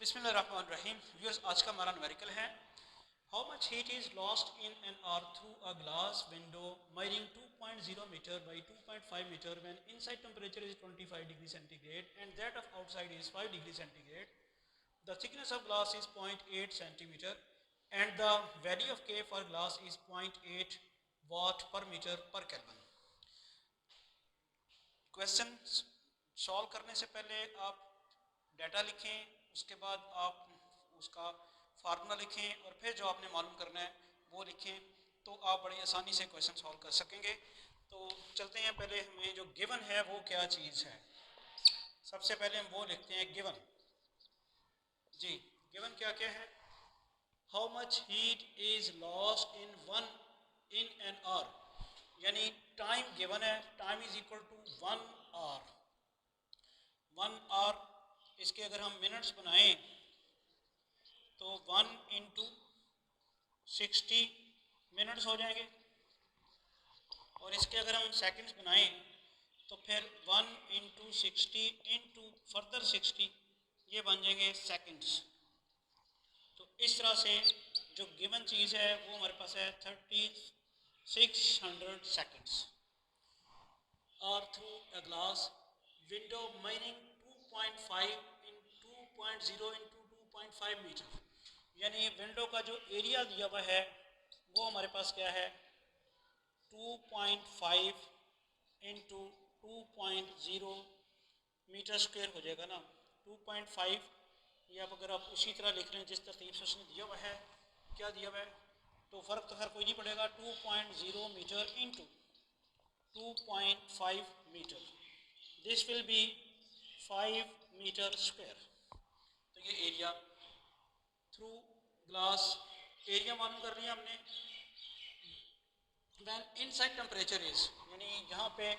बिस्मिल्लाहिर्रहमानिर्रहीम। व्यूअर्स, आज का हमारा न्यूमेरिकल है how much heat is lost in an hour through a glass window measuring 2.0 metre by 2.5 metre when inside temperature is 25 degree centigrade and that of outside is 5 degree centigrade. The thickness of glass is 0.8 centimeter and the value of K for glass is 0.8 watt per meter per Kelvin. Question solve करने से पहले आप data लिखें, उसके बाद आप उसका formula लिखें और फिर जो आपने मालूम करना है वो लिखें, तो आप बड़ी आसानी से क्वेश्चन सॉल्व कर सकेंगे। तो चलते हैं, पहले हमें जो गिवन है वो क्या चीज़ है। सबसे पहले हम वो लिखते हैं गिवन। जी, गिवन क्या क्या है? How much heat is lost in an hour, यानी टाइम गिवन है, time is equal to 1 hour. 1 hour इसके अगर हम मिनट्स बनाएं तो 1 इंटू 60 मिनट्स हो जाएंगे, और इसके अगर हम सेकंड्स बनाएं तो फिर 1 इंटू 60 इंटू फर्दर 60 ये बन जाएंगे सेकंड्स। तो इस तरह से जो गिवन चीज़ है वो हमारे पास है 3600 सेकंड्स और through a glass window measuring 2.5 in 2.0 into 2.5 metre, यानी विंडो का जो एरिया दिया हुआ है वो हमारे पास क्या है 2.5 इंटू 2.0 मीटर स्क्वायर हो जाएगा ना। 2.5 या अगर आप उसी तरह लिख लें जिस तरतीब से उसने दिया हुआ है, क्या दिया हुआ है, तो फ़र्क तो खैर कोई नहीं पड़ेगा। 2.0 metre into 2.5 metre, this will be 5 metre square. तो ये एरिया थ्रू ग्लास एरिया मालूम कर लिया हमने। वैन इनसाइड टेम्परेचर इज, यानी यहाँ पे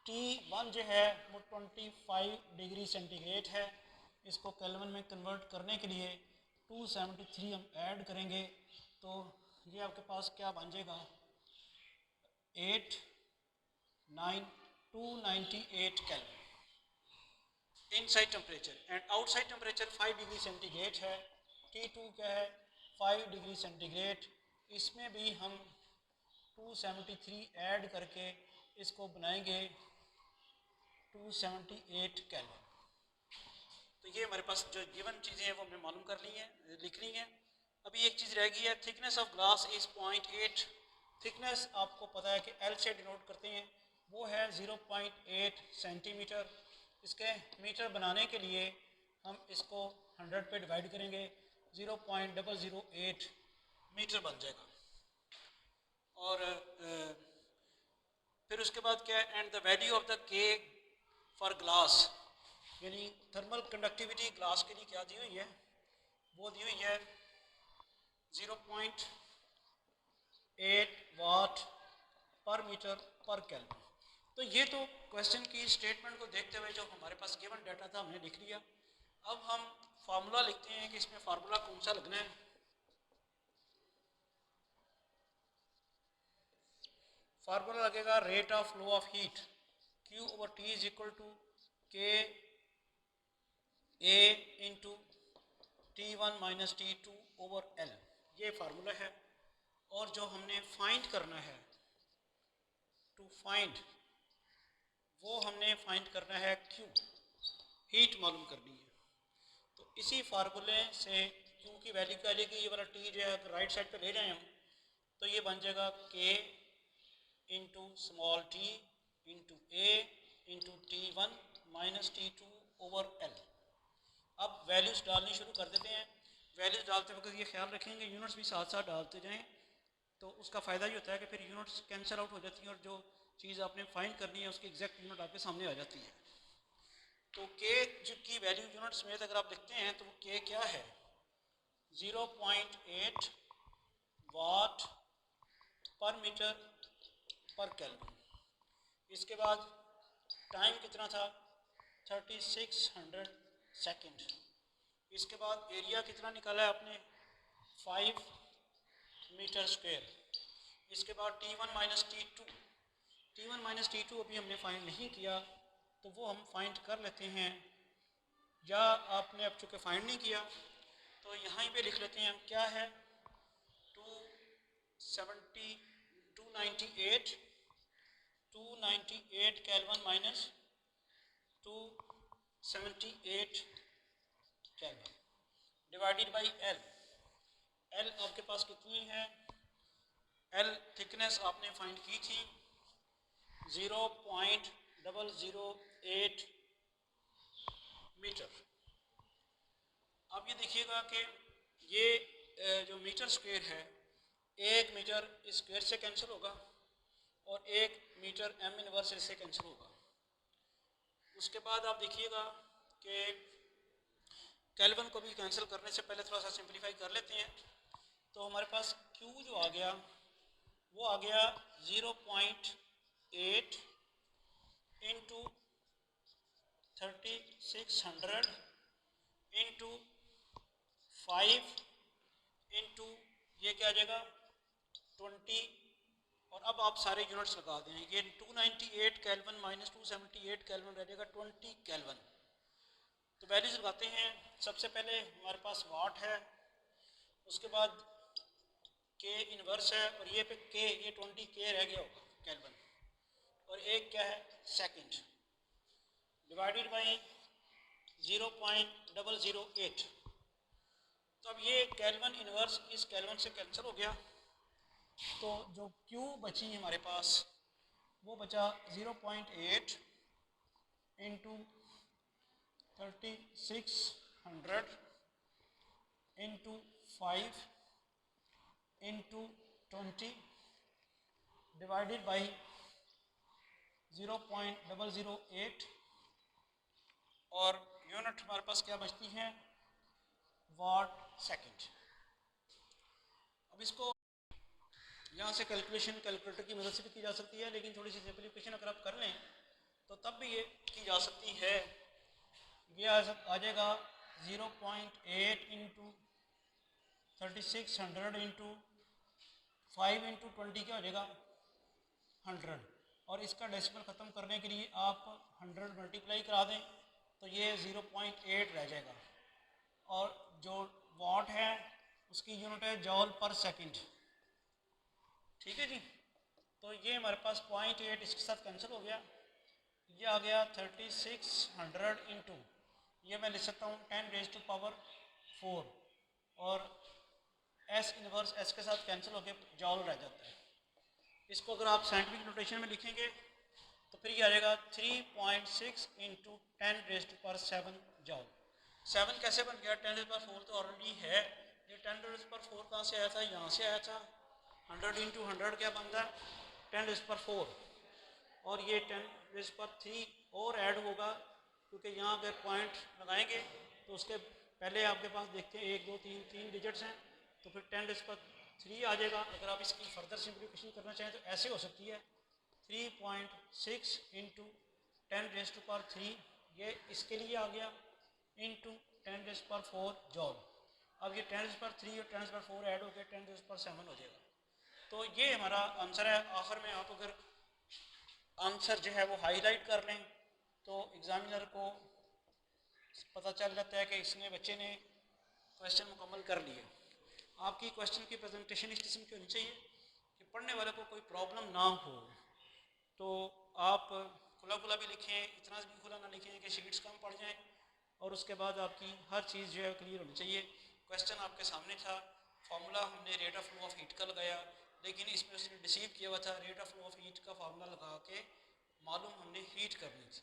T1 जो है वो 25 डिग्री सेंटीग्रेड है, इसको केल्विन में कन्वर्ट करने के लिए 273 हम ऐड करेंगे तो ये आपके पास क्या बन जाएगा 298 kelvin inside temperature, and outside temperature 5 degree centigrade है। T2 क्या है 5 डिग्री सेंटीग्रेड, इसमें भी हम 273 ऐड करके इसको बनाएंगे 278 केल्विन। तो ये हमारे पास जो गिवन चीज़ें हैं वो हमने मालूम कर ली हैं, लिख ली हैं। अभी एक चीज़ रह गई है, thickness of glass is 0.8। Thickness आपको पता है कि L से डिनोट करते हैं, वो है 0.8 सेंटीमीटर। इसके मीटर बनाने के लिए हम इसको 100 पे डिवाइड करेंगे, 0.008 मीटर बन जाएगा। और फिर उसके बाद क्या है, and the value of the K for glass, यानी थर्मल कंडक्टिविटी ग्लास के लिए क्या दी हुई है, वो दी हुई है 0.8 वाट पर मीटर पर केल्विन। तो ये तो क्वेश्चन की स्टेटमेंट को देखते हुए जो हमारे पास गिवन डाटा था हमने लिख लिया। अब हम फार्मूला लिखते हैं कि इसमें फार्मूला कौन सा लगना है। फार्मूला लगेगा rate of flow of heat Q over T is equal to K A into T1 minus T2 over L, ये फार्मूला है। और जो हमने फाइंड करना है, टू फाइंड, वो हमने फाइंड करना है Q, हीट मालूम करनी है। तो इसी फार्मूले से Q की वैल्यू क्या आएगी, ये वाला T जो है अगर राइट साइड पे ले जाएं हम तो ये बन जाएगा K into small t into A into T1 minus T2 over L। अब वैल्यूज़ डालनी शुरू कर देते हैं। वैल्यूज़ डालते वक्त ये ख्याल रखेंगे यूनिट्स भी साथ साथ डालते जाएं, तो उसका फ़ायदा ये होता है कि फिर यूनिट्स कैंसिल आउट हो जाती हैं और जो चीज़ आपने फाइंड करनी है उसकी एग्जैक्ट यूनिट आपके सामने आ जाती है। तो K की वैल्यू यूनिट्स में अगर आप लिखते हैं तो वो K क्या है 0.8 वाट पर मीटर पर केल्विन। इसके बाद टाइम कितना था 3600 सेकंड। इसके बाद एरिया कितना निकाला है आपने 5 मीटर स्क्वायर। इसके बाद T1 माइनस T2 अभी हमने फाइंड नहीं किया तो वो हम फाइंड कर लेते हैं या आपने अब चूँकि फाइंड नहीं किया तो यहाँ पे लिख लेते हैं हम क्या है 270 298 298 kelvin minus 278 kelvin divided by L. L आपके पास कितनी है? एल थिकनेस आपने फाइंड की थी 0.008 मीटर। अब ये देखिएगा कि ये जो मीटर स्क्वायर है, 1 मीटर स्क्वायर से कैंसिल होगा और 1 मीटर एम इनवर्स से कैंसिल होगा। उसके बाद आप देखिएगा कि केल्विन को भी कैंसिल करने से पहले थोड़ा सा सिंपलीफाई कर लेते हैं। तो हमारे पास Q जो आ गया वो आ गया 0.8 इंटू 3600 इंटू 5 इंटू ये क्या आ जाएगा 20। और अब आप सारे यूनिट्स लगा दें, ये 298 केल्विन माइनस 278 केल्विन रह जाएगा 20 केल्विन। तो वैल्यूज लगाते हैं। सबसे पहले हमारे पास वाट है, उसके बाद के इनवर्स है और ये पे के, ये 20 के रह गया होगा केल्विन, और एक क्या है सेकंड डिवाइडेड बाई 0.008। तो अब ये केल्विन इनवर्स इस केल्विन से कैंसिल हो गया, तो जो Q बची हमारे पास वो बचा 0.8 into 3600 into 5 into 20 divided by 0.008 और यूनिट हमारे पास क्या बचती है वाट सेकंड। अब इसको यहाँ से कैलकुलेटर की मदद से भी की जा सकती है, लेकिन थोड़ी सी सिंपलीफिकेशन अगर आप कर लें तो तब भी ये की जा सकती है। ये आ जाएगा 0.8 इंटू 3600 इंटू 5 इंटू 20 क्या हो जाएगा 100, और इसका डेसिमल ख़त्म करने के लिए आप 100 मल्टीप्लाई करा दें तो ये 0.8 रह जाएगा। और जो वाट है उसकी यूनिट है जॉल पर सेकंड। ठीक है जी। तो ये हमारे पास 0.8 इसके साथ कैंसिल हो गया, ये आ गया 3600 इंटू ये मैं लिख सकता हूँ 10⁴ और एस इनवर्स एस के साथ कैंसिल होकर जॉल रह जाता है। इसको अगर आप साइंटिफिक नोटेशन में लिखेंगे तो फिर ये आ जाएगा 3.6 इंटू 10⁻7 जॉल। 7 कैसे बन गया? 10⁴ तो ऑलरेडी है। ये 10⁴ कहाँ से आया था? यहाँ से आया था। 100 इंटू 100 क्या बनता है 10⁴, और ये 10⁻³ और ऐड होगा, क्योंकि यहाँ अगर पॉइंट लगाएंगे तो उसके पहले आपके पास देखते हैं 1 2 3 डिजिट्स हैं, तो फिर 10⁻³ आ जाएगा। अगर आप इसकी फर्दर सिंप्लीफिकेशन करना चाहें तो ऐसे हो सकती है 3.6 इंटू 10⁻³ ये इसके लिए आ गया इंटू 10⁻⁴ जॉल। अब ये 10⁻³ और 10⁻⁴ ऐड होकर 10⁻�7 हो जाएगा। तो ये हमारा आंसर है। आखिर में आप अगर आंसर जो है वो हाईलाइट कर लें तो एग्जामिनर को पता चल जाता है कि इसने बच्चे ने क्वेश्चन मुकम्मल कर लिए। आपकी क्वेश्चन की प्रेजेंटेशन इस किस्म की होनी चाहिए कि पढ़ने वाले को कोई प्रॉब्लम ना हो। तो आप खुला खुला भी लिखें, इतना भी खुला ना लिखें कि शीट्स कम पड़ जाएं, और उसके बाद आपकी हर चीज़ जो है क्लियर होनी चाहिए। क्वेश्चन आपके सामने था, फार्मूला हमने rate of flow of heat का लगाया, लेकिन इसमें उसने डिसीव किया हुआ था rate of flow of heat का फार्मूला लगा के मालूम हमने हीट करनी थी।